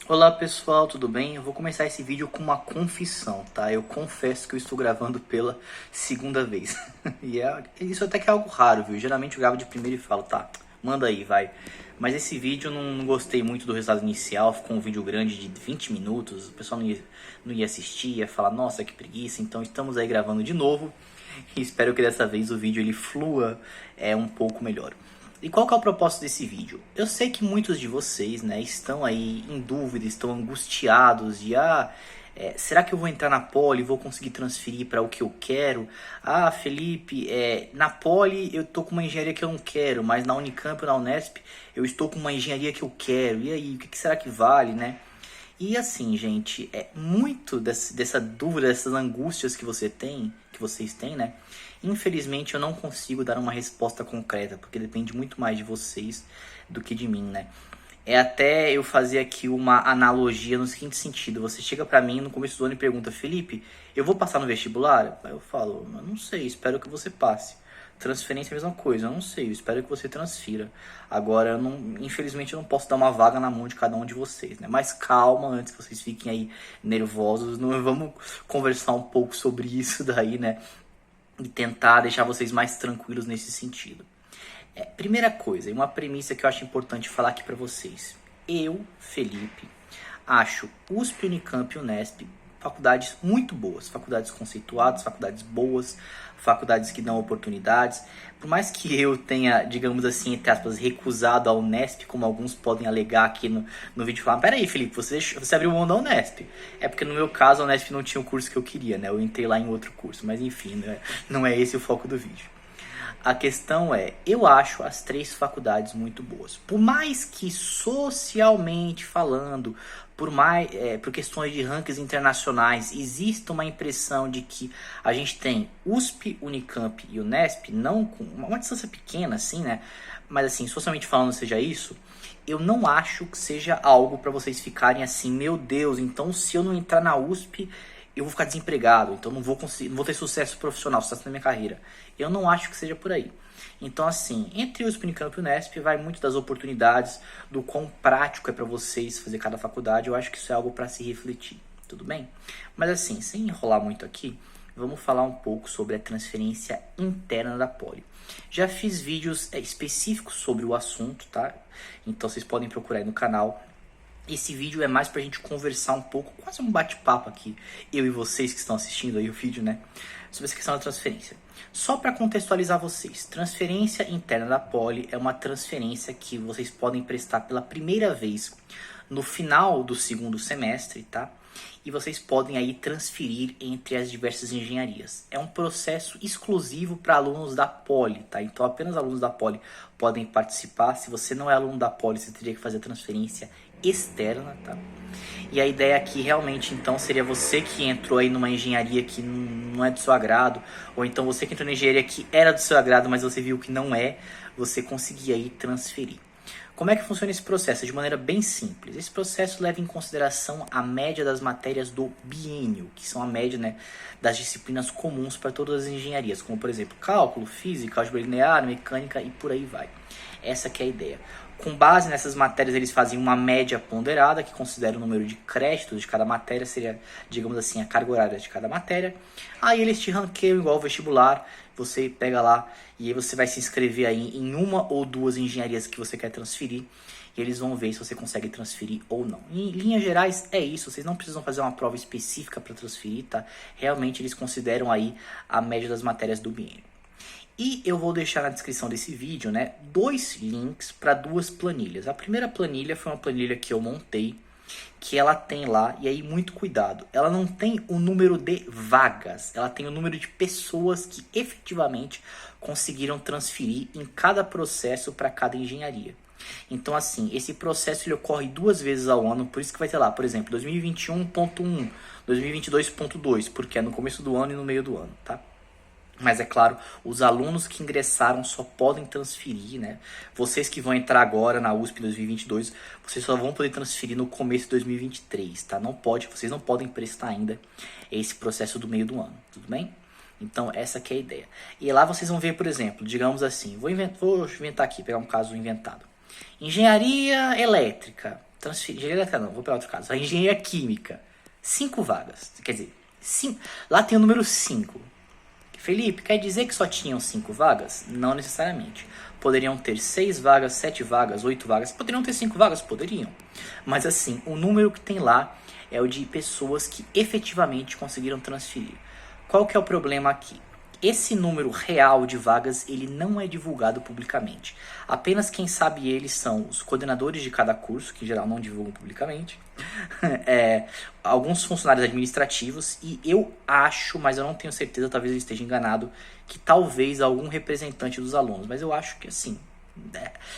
Olá pessoal, tudo bem? Eu vou começar esse vídeo com uma confissão, tá? Eu confesso que eu estou gravando pela segunda vez. Isso até que é algo raro, viu? Geralmente eu gravo de primeiro e falo, tá, manda aí, vai. Mas esse vídeo eu não gostei muito do resultado inicial, ficou um vídeo grande de 20 minutos, o pessoal não ia assistir, ia falar, nossa, que preguiça. Então estamos aí gravando de novo e espero que dessa vez o vídeo ele flua um pouco melhor. E qual que é o propósito desse vídeo? Eu sei que muitos de vocês, né, estão aí em dúvida, estão angustiados de será que eu vou entrar na Poli e vou conseguir transferir para o que eu quero? Ah, Felipe, na Poli eu tô com uma engenharia que eu não quero, mas na Unicamp ou na Unesp eu estou com uma engenharia que eu quero. E aí, o que será que vale, né? E assim, gente, muito dessa dúvida, dessas angústias que vocês têm, né? Infelizmente eu não consigo dar uma resposta concreta, porque depende muito mais de vocês do que de mim, né? Até eu fazer aqui uma analogia no seguinte sentido: você chega pra mim no começo do ano e pergunta, Felipe, eu vou passar no vestibular? Aí eu falo, eu não sei, espero que você passe. Transferência é a mesma coisa, eu não sei, eu espero que você transfira. Agora, infelizmente eu não posso dar uma vaga na mão de cada um de vocês, né? Mas calma, antes que vocês fiquem aí nervosos, vamos conversar um pouco sobre isso daí, né? E tentar deixar vocês mais tranquilos nesse sentido. Primeira coisa, e uma premissa que eu acho importante falar aqui pra vocês. Eu, Felipe, acho USP, Unicamp e Unesp faculdades muito boas, faculdades conceituadas, faculdades boas, faculdades que dão oportunidades. Por mais que eu tenha, digamos assim, entre aspas, recusado a Unesp, como alguns podem alegar aqui no vídeo, falar, peraí, Felipe, você abriu mão da Unesp. É porque no meu caso a Unesp não tinha o curso que eu queria, né? Eu entrei lá em outro curso, mas enfim, não é esse o foco do vídeo. A questão eu acho as três faculdades muito boas. Por mais que socialmente falando, por questões de rankings internacionais, exista uma impressão de que a gente tem USP, Unicamp e Unesp, não com uma distância pequena assim, né? Mas assim, socialmente falando seja isso, eu não acho que seja algo para vocês ficarem assim, meu Deus, então se eu não entrar na USP, eu vou ficar desempregado, então não vou ter sucesso profissional, sucesso na minha carreira. Eu não acho que seja por aí. Então, assim, entre os Unicamp e o Unesp vai muito das oportunidades, do quão prático é para vocês fazer cada faculdade. Eu acho que isso é algo para se refletir, tudo bem? Mas assim, sem enrolar muito aqui, vamos falar um pouco sobre a transferência interna da Poli. Já fiz vídeos específicos sobre o assunto, tá? Então vocês podem procurar aí no canal. Esse vídeo é mais pra gente conversar um pouco, quase um bate-papo aqui, eu e vocês que estão assistindo aí o vídeo, né? Sobre essa questão da transferência. Só para contextualizar vocês, transferência interna da Poli é uma transferência que vocês podem prestar pela primeira vez no final do segundo semestre, tá? E vocês podem aí transferir entre as diversas engenharias. É um processo exclusivo para alunos da Poli, tá? Então apenas alunos da Poli podem participar. Se você não é aluno da Poli, você teria que fazer a transferência externa, tá? E a ideia aqui realmente então seria você que entrou aí numa engenharia que não é do seu agrado, ou então você que entrou na engenharia que era do seu agrado, mas você viu que não é, você conseguir aí transferir. Como é que funciona esse processo? De maneira bem simples. Esse processo leva em consideração a média das matérias do biênio, que são a média, né, das disciplinas comuns para todas as engenharias, como por exemplo cálculo, física, álgebra linear, mecânica e por aí vai. Essa que é a ideia. Com base nessas matérias, eles fazem uma média ponderada, que considera o número de créditos de cada matéria, seria, digamos assim, a carga horária de cada matéria. Aí eles te ranqueiam igual ao vestibular, você pega lá e aí você vai se inscrever aí em uma ou duas engenharias que você quer transferir, e eles vão ver se você consegue transferir ou não. Em linhas gerais é isso, vocês não precisam fazer uma prova específica para transferir, tá? Realmente eles consideram aí a média das matérias do biênio. E eu vou deixar na descrição desse vídeo, né, 2 links para 2 planilhas. A primeira planilha foi uma planilha que eu montei, que ela tem lá, e aí muito cuidado, ela não tem o número de vagas, ela tem o número de pessoas que efetivamente conseguiram transferir em cada processo para cada engenharia. Então assim, esse processo ele ocorre 2 vezes ao ano, por isso que vai ter lá, por exemplo, 2021.1, 2022.2, porque é no começo do ano e no meio do ano, tá? Mas é claro, os alunos que ingressaram só podem transferir, né? Vocês que vão entrar agora na USP 2022, vocês só vão poder transferir no começo de 2023, tá? Vocês não podem prestar ainda esse processo do meio do ano, tudo bem? Então essa que é a ideia. E lá vocês vão ver, por exemplo, digamos assim, vou inventar aqui, pegar um caso inventado. Engenharia elétrica, engenharia elétrica não, vou pegar outro caso. A engenharia química, 5 vagas. Quer dizer, lá tem o número 5. Felipe, quer dizer que só tinham 5 vagas? Não necessariamente. Poderiam ter 6 vagas, 7 vagas, 8 vagas. Poderiam ter 5 vagas? Poderiam. Mas assim, o número que tem lá é o de pessoas que efetivamente conseguiram transferir. Qual que é o problema aqui? Esse número real de vagas, ele não é divulgado publicamente. Apenas quem sabe eles são os coordenadores de cada curso, que em geral não divulgam publicamente, alguns funcionários administrativos, e eu acho, mas eu não tenho certeza, talvez eu esteja enganado, que talvez algum representante dos alunos. Mas eu acho que assim,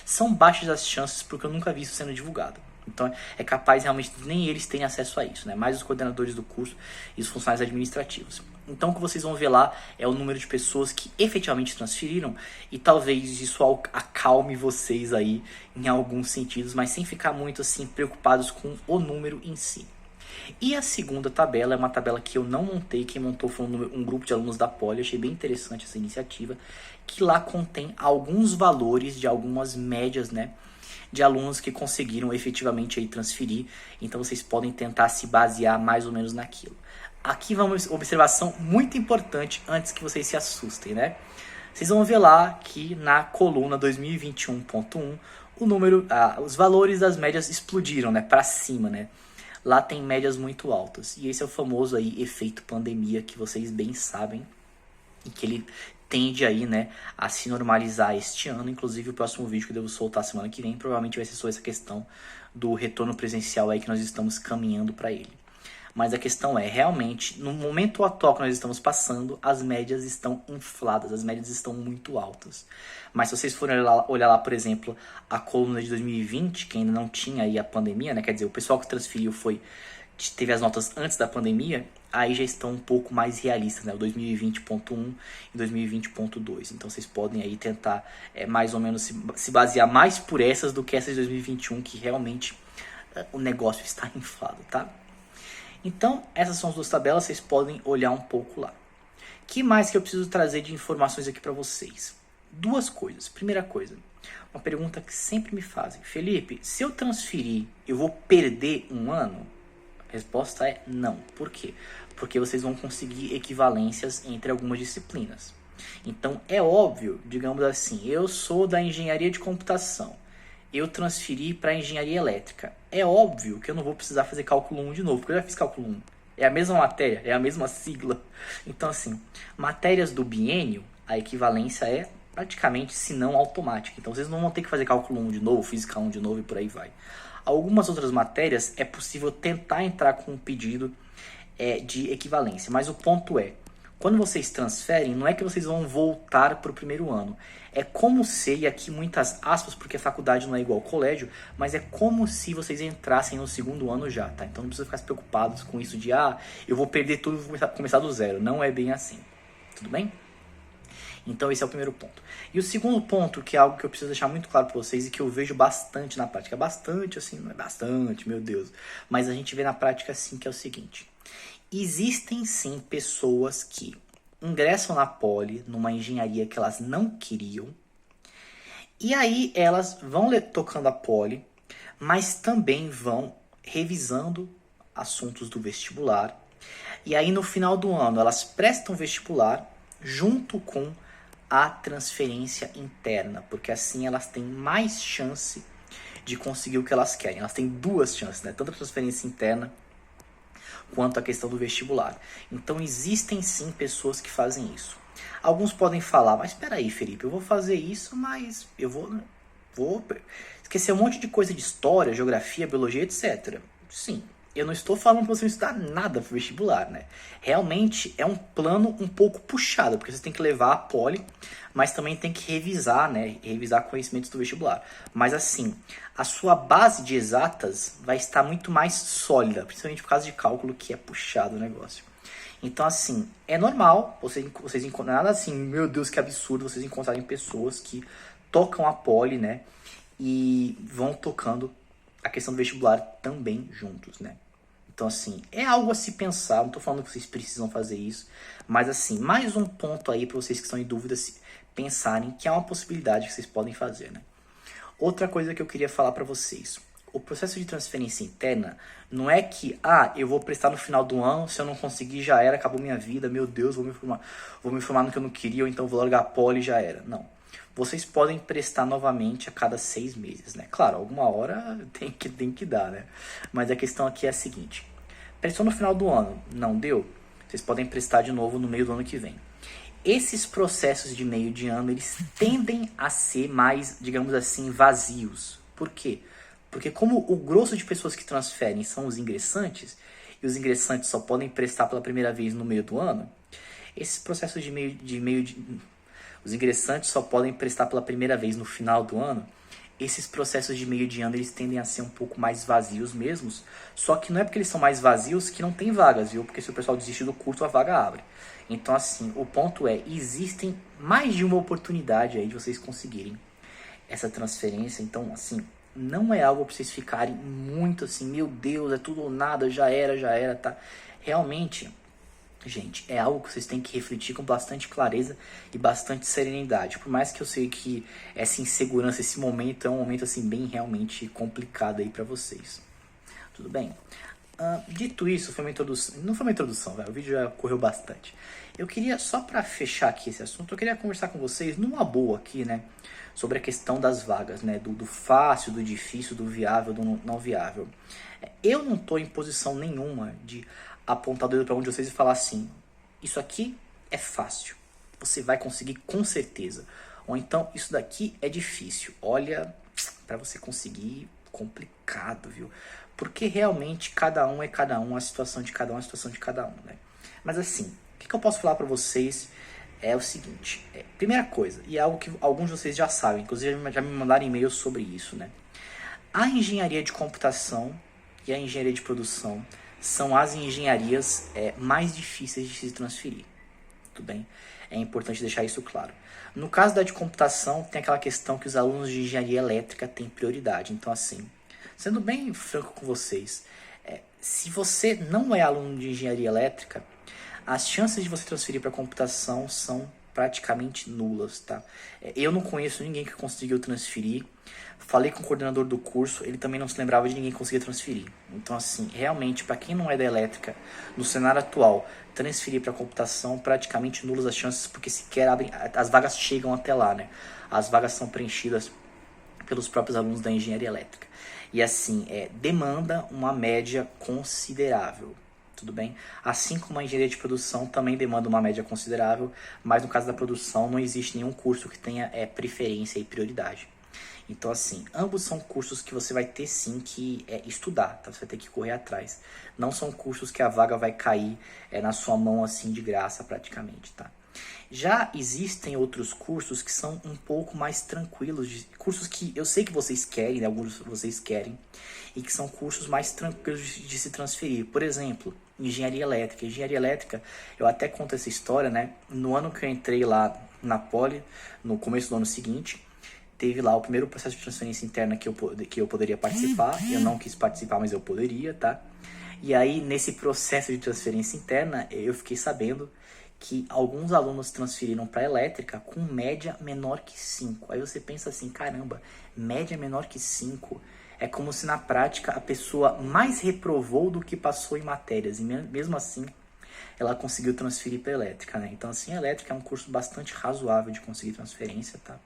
são baixas as chances, porque eu nunca vi isso sendo divulgado. Então é capaz realmente nem eles terem acesso a isso, né? Mais os coordenadores do curso e os funcionários administrativos. Então o que vocês vão ver lá é o número de pessoas que efetivamente transferiram, e talvez isso acalme vocês aí em alguns sentidos, mas sem ficar muito assim preocupados com o número em si. E a segunda tabela é uma tabela que eu não montei, quem montou foi um grupo de alunos da Poli. Eu achei bem interessante essa iniciativa, que lá contém alguns valores de algumas médias, né, de alunos que conseguiram efetivamente aí transferir. Então vocês podem tentar se basear mais ou menos naquilo. Aqui vai uma observação muito importante antes que vocês se assustem, né? Vocês vão ver lá que na coluna 2021.1 o número, os valores das médias explodiram, né, para cima, né? Lá tem médias muito altas. E esse é o famoso aí efeito pandemia, que vocês bem sabem, e que ele tende aí, né, a se normalizar este ano. Inclusive o próximo vídeo que eu devo soltar semana que vem provavelmente vai ser sobre essa questão do retorno presencial aí, que nós estamos caminhando para ele. Mas a questão é, realmente, no momento atual que nós estamos passando, as médias estão infladas, as médias estão muito altas. Mas se vocês forem olhar lá, por exemplo, a coluna de 2020, que ainda não tinha aí a pandemia, né? Quer dizer, o pessoal que transferiu teve as notas antes da pandemia, aí já estão um pouco mais realistas, né? O 2020.1 e 2020.2. Então vocês podem aí tentar mais ou menos se basear mais por essas do que essas de 2021, que realmente o negócio está inflado, tá? Então, essas são as duas tabelas, vocês podem olhar um pouco lá. O que mais que eu preciso trazer de informações aqui para vocês? Duas coisas. Primeira coisa, uma pergunta que sempre me fazem. Felipe, se eu transferir, eu vou perder um ano? A resposta é não. Por quê? Porque vocês vão conseguir equivalências entre algumas disciplinas. Então, é óbvio, digamos assim, eu sou da engenharia de computação. Eu transferi para engenharia elétrica. É óbvio que eu não vou precisar fazer cálculo 1 de novo, porque eu já fiz cálculo 1. É a mesma matéria, é a mesma sigla. Então, assim, matérias do biênio, a equivalência é praticamente, se não automática. Então, vocês não vão ter que fazer cálculo 1 de novo, física 1 de novo e por aí vai. Algumas outras matérias é possível tentar entrar com um pedido de equivalência. Mas o ponto é, quando vocês transferem, não é que vocês vão voltar para o primeiro ano. É como se, e aqui muitas aspas, porque a faculdade não é igual ao colégio, mas é como se vocês entrassem no segundo ano já, tá? Então não precisa ficar preocupados com isso de, eu vou perder tudo e vou começar do zero. Não é bem assim, tudo bem? Então esse é o primeiro ponto. E o segundo ponto, que é algo que eu preciso deixar muito claro para vocês e que eu vejo bastante na prática, bastante assim, não é bastante, meu Deus, mas a gente vê na prática assim, que é o seguinte: existem sim pessoas que ingressam na Poli, numa engenharia que elas não queriam, e aí elas vão tocando a Poli, mas também vão revisando assuntos do vestibular, e aí no final do ano elas prestam vestibular junto com a transferência interna, porque assim elas têm mais chance de conseguir o que elas querem. Elas têm duas chances, né? Tanto a transferência interna quanto a questão do vestibular. Então existem sim pessoas que fazem isso. Alguns podem falar, mas espera aí, Felipe, eu vou fazer isso, mas eu vou esquecer um monte de coisa de história, geografia, biologia, etc. Sim, eu não estou falando para você não estudar nada para o vestibular, né? Realmente é um plano um pouco puxado, porque você tem que levar a Poli, mas também tem que revisar, né? Revisar conhecimentos do vestibular. Mas assim, a sua base de exatas vai estar muito mais sólida, principalmente por causa de cálculo, que é puxado o negócio. Então assim, é normal vocês encontrarem, nada assim, meu Deus, que absurdo, vocês encontrarem pessoas que tocam a Poli, né? E vão tocando a questão do vestibular também juntos, né? Então, assim, é algo a se pensar. Não tô falando que vocês precisam fazer isso, mas, assim, mais um ponto aí para vocês que estão em dúvida pensarem que é uma possibilidade que vocês podem fazer, né? Outra coisa que eu queria falar para vocês. o processo de transferência interna não é que, eu vou prestar no final do ano, se eu não conseguir já era, acabou minha vida, meu Deus, vou me formar no que eu não queria, ou então vou largar a poli e já era. Não. Vocês podem prestar novamente a cada 6 meses, né? Claro, alguma hora tem que dar, né? Mas a questão aqui é a seguinte. Prestou no final do ano, não deu? Vocês podem prestar de novo no meio do ano que vem. Esses processos de meio de ano, eles tendem a ser mais, digamos assim, vazios. Por quê? Porque como o grosso de pessoas que transferem são os ingressantes, e os ingressantes só podem prestar pela primeira vez no meio do ano, esses processos os ingressantes só podem prestar pela primeira vez no final do ano, esses processos de meio de ano eles tendem a ser um pouco mais vazios mesmos, só que não é porque eles são mais vazios que não tem vagas, viu? Porque se o pessoal desiste do curso, a vaga abre. Então assim, o ponto é, existem mais de uma oportunidade aí de vocês conseguirem essa transferência, então assim, não é algo para vocês ficarem muito assim, meu Deus, é tudo ou nada, já era, tá? Realmente, gente, é algo que vocês têm que refletir com bastante clareza e bastante serenidade. Por mais que eu sei que essa insegurança, esse momento é um momento assim bem realmente complicado aí para vocês. Tudo bem? Dito isso, foi uma introdução. Não foi uma introdução, velho. O vídeo já correu bastante. Eu queria, só para fechar aqui esse assunto, eu queria conversar com vocês numa boa aqui, né? Sobre a questão das vagas, né? Do fácil, do difícil, do viável, do não viável. Eu não estou em posição nenhuma de apontar o dedo para onde vocês e falar assim, isso aqui é fácil, você vai conseguir com certeza. Ou então, isso daqui é difícil. Olha, para você conseguir, complicado, viu? Porque realmente cada um é cada um, a situação de cada um é a situação de cada um, né? Mas assim, o que eu posso falar para vocês é o seguinte, primeira coisa, e é algo que alguns de vocês já sabem, inclusive já me mandaram e-mails sobre isso, né? A engenharia de computação e a engenharia de produção são as engenharias mais difíceis de se transferir, tudo bem? É importante deixar isso claro. No caso da de computação, tem aquela questão que os alunos de engenharia elétrica têm prioridade, então assim, sendo bem franco com vocês, se você não é aluno de engenharia elétrica, as chances de você transferir para computação são praticamente nulas, tá? Eu não conheço ninguém que conseguiu transferir. Falei com o coordenador do curso, ele também não se lembrava de ninguém que conseguia transferir. Então, assim, realmente, para quem não é da elétrica, no cenário atual, transferir para computação, praticamente nulas as chances, porque sequer abrem, as vagas chegam até lá, né? As vagas são preenchidas pelos próprios alunos da engenharia elétrica. E assim, demanda uma média considerável. Tudo bem? Assim como a engenharia de produção também demanda uma média considerável, mas no caso da produção não existe nenhum curso que tenha preferência e prioridade. Então assim, ambos são cursos que você vai ter sim que estudar, tá? Você vai ter que correr atrás. Não são cursos que a vaga vai cair na sua mão assim de graça praticamente, tá? Já existem outros cursos que são um pouco mais tranquilos, cursos que eu sei que vocês querem, né? Alguns vocês querem, e que são cursos mais tranquilos de se transferir. Por exemplo, engenharia elétrica. Engenharia elétrica, eu até conto essa história, né? No ano que eu entrei lá na Poli, no começo do ano seguinte, teve lá o primeiro processo de transferência interna que eu poderia participar. Eu não quis participar, mas eu poderia, tá? E aí, nesse processo de transferência interna, eu fiquei sabendo que alguns alunos transferiram para elétrica com média menor que 5. Aí você pensa assim, caramba, média menor que 5. É como se na prática a pessoa mais reprovou do que passou em matérias. E mesmo assim, ela conseguiu transferir para elétrica, né? Então assim, a elétrica é um curso bastante razoável de conseguir transferência, tá?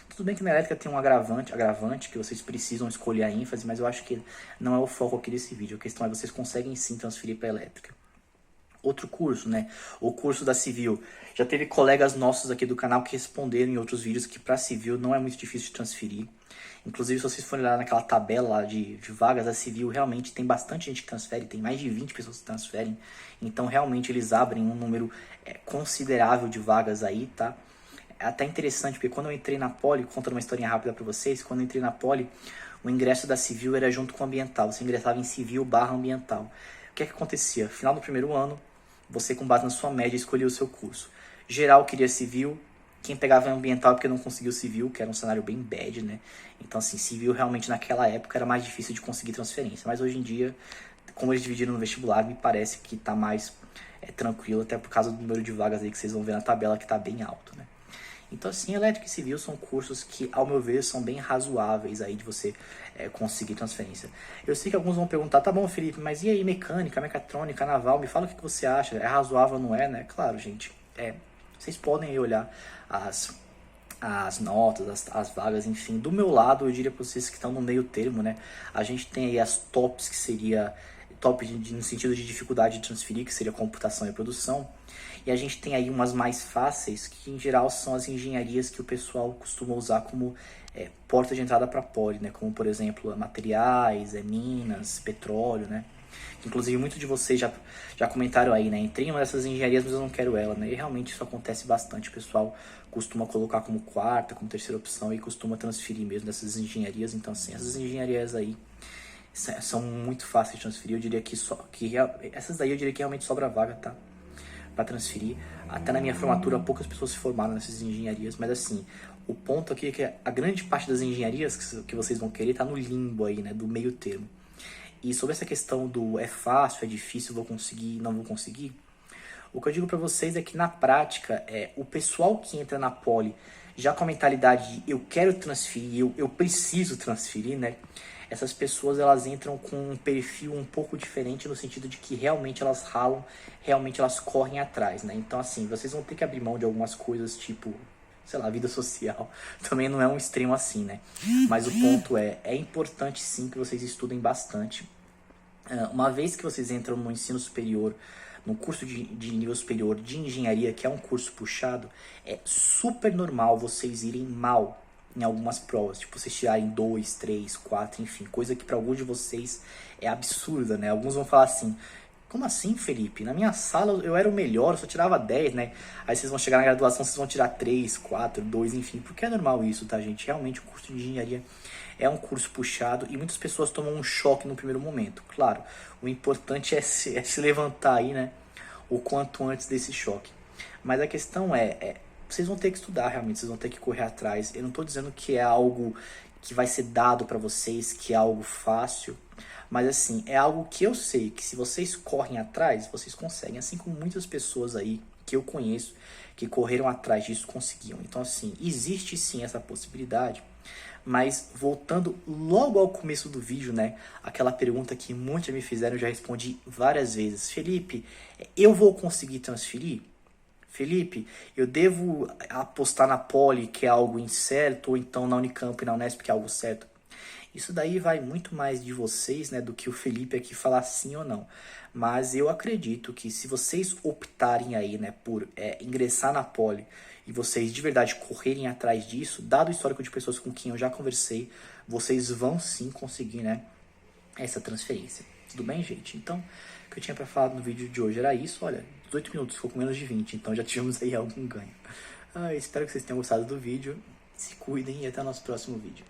Tudo bem que na elétrica tem um agravante que vocês precisam escolher a ênfase, mas eu acho que não é o foco aqui desse vídeo. A questão é que vocês conseguem sim transferir para elétrica. Outro curso, né? O curso da Civil. Já teve colegas nossos aqui do canal que responderam em outros vídeos que para Civil não é muito difícil de transferir. Inclusive, se vocês forem lá naquela tabela lá de vagas, a Civil realmente tem bastante gente que transfere, tem mais de 20 pessoas que transferem. Então, realmente, eles abrem um número considerável de vagas aí, tá? É até interessante, porque quando eu entrei na Poli, contando uma historinha rápida para vocês, quando eu entrei na Poli, o ingresso da Civil era junto com o ambiental. Você ingressava em Civil/ambiental. O que é que acontecia? Final do primeiro ano, você com base na sua média escolhia o seu curso. Geral queria Civil, quem pegava ambiental porque não conseguiu Civil, que era um cenário bem bad, né? Então assim, Civil realmente naquela época era mais difícil de conseguir transferência. Mas hoje em dia, como eles dividiram no vestibular, me parece que tá mais tranquilo, até por causa do número de vagas aí que vocês vão ver na tabela que tá bem alto, né? Então assim, elétrica e civil são cursos que, ao meu ver, são bem razoáveis aí de você conseguir transferência. Eu sei que alguns vão perguntar, tá bom, Felipe, mas e aí mecânica, mecatrônica, naval, me fala o que você acha, é razoável ou não é, né? Claro, gente, vocês podem aí olhar as notas, as vagas, enfim. Do meu lado, eu diria para vocês que estão no meio termo, né? A gente tem aí as tops, que seria top no sentido de dificuldade de transferir, que seria computação e produção. E a gente tem aí umas mais fáceis, que em geral são as engenharias que o pessoal costuma usar como porta de entrada para poli, né? Como, por exemplo, materiais, minas, petróleo, né? Inclusive, muitos de vocês já comentaram aí, né? Entrei em uma dessas engenharias, mas eu não quero ela, né? E realmente isso acontece bastante. O pessoal costuma colocar como quarta, como terceira opção e costuma transferir mesmo dessas engenharias. Então, assim, essas engenharias aí são muito fáceis de transferir. Eu diria essas daí eu diria que realmente sobra vaga, tá? Para transferir. Até na minha formatura, poucas pessoas se formaram nessas engenharias, mas assim, o ponto aqui é que a grande parte das engenharias que vocês vão querer tá no limbo aí, né? Do meio termo. E sobre essa questão do é fácil, é difícil, vou conseguir, não vou conseguir, o que eu digo para vocês é que na prática, o pessoal que entra na poli já com a mentalidade de eu quero transferir, eu preciso transferir, né? Essas pessoas elas entram com um perfil um pouco diferente no sentido de que realmente elas ralam, realmente elas correm atrás, né? Então assim, vocês vão ter que abrir mão de algumas coisas tipo, sei lá, vida social. Também não é um extremo assim, né? Mas o ponto é importante sim que vocês estudem bastante. Uma vez que vocês entram no ensino superior, no curso de nível superior de engenharia, que é um curso puxado, é super normal vocês irem mal em algumas provas, tipo vocês tirarem 2, 3, 4, enfim, coisa que para alguns de vocês é absurda, né? Alguns vão falar assim, como assim, Felipe? Na minha sala eu era o melhor, eu só tirava 10, né? Aí vocês vão chegar na graduação, vocês vão tirar 3, 4, 2, enfim, porque é normal isso, tá, gente? Realmente o curso de engenharia é um curso puxado e muitas pessoas tomam um choque no primeiro momento. Claro, o importante é se levantar aí, né? O quanto antes desse choque. Mas a questão vocês vão ter que estudar realmente, vocês vão ter que correr atrás. Eu não estou dizendo que é algo que vai ser dado para vocês, que é algo fácil. Mas assim, é algo que eu sei que se vocês correm atrás, vocês conseguem. Assim como muitas pessoas aí que eu conheço, que correram atrás disso, conseguiam. Então assim, existe sim essa possibilidade. Mas voltando logo ao começo do vídeo, né? Aquela pergunta que muitos me fizeram, eu já respondi várias vezes. Felipe, eu vou conseguir transferir? Felipe, eu devo apostar na Poli, que é algo incerto, ou então na Unicamp e na Unesp, que é algo certo? Isso daí vai muito mais de vocês, né, do que o Felipe aqui falar sim ou não. Mas eu acredito que se vocês optarem aí, né, por ingressar na Poli e vocês de verdade correrem atrás disso, dado o histórico de pessoas com quem eu já conversei, vocês vão sim conseguir, né, essa transferência. Tudo bem, gente? Então, o que eu tinha para falar no vídeo de hoje era isso. Olha, 18 minutos, ficou com menos de 20, então já tivemos aí algum ganho. Espero que vocês tenham gostado do vídeo. Se cuidem e até o nosso próximo vídeo.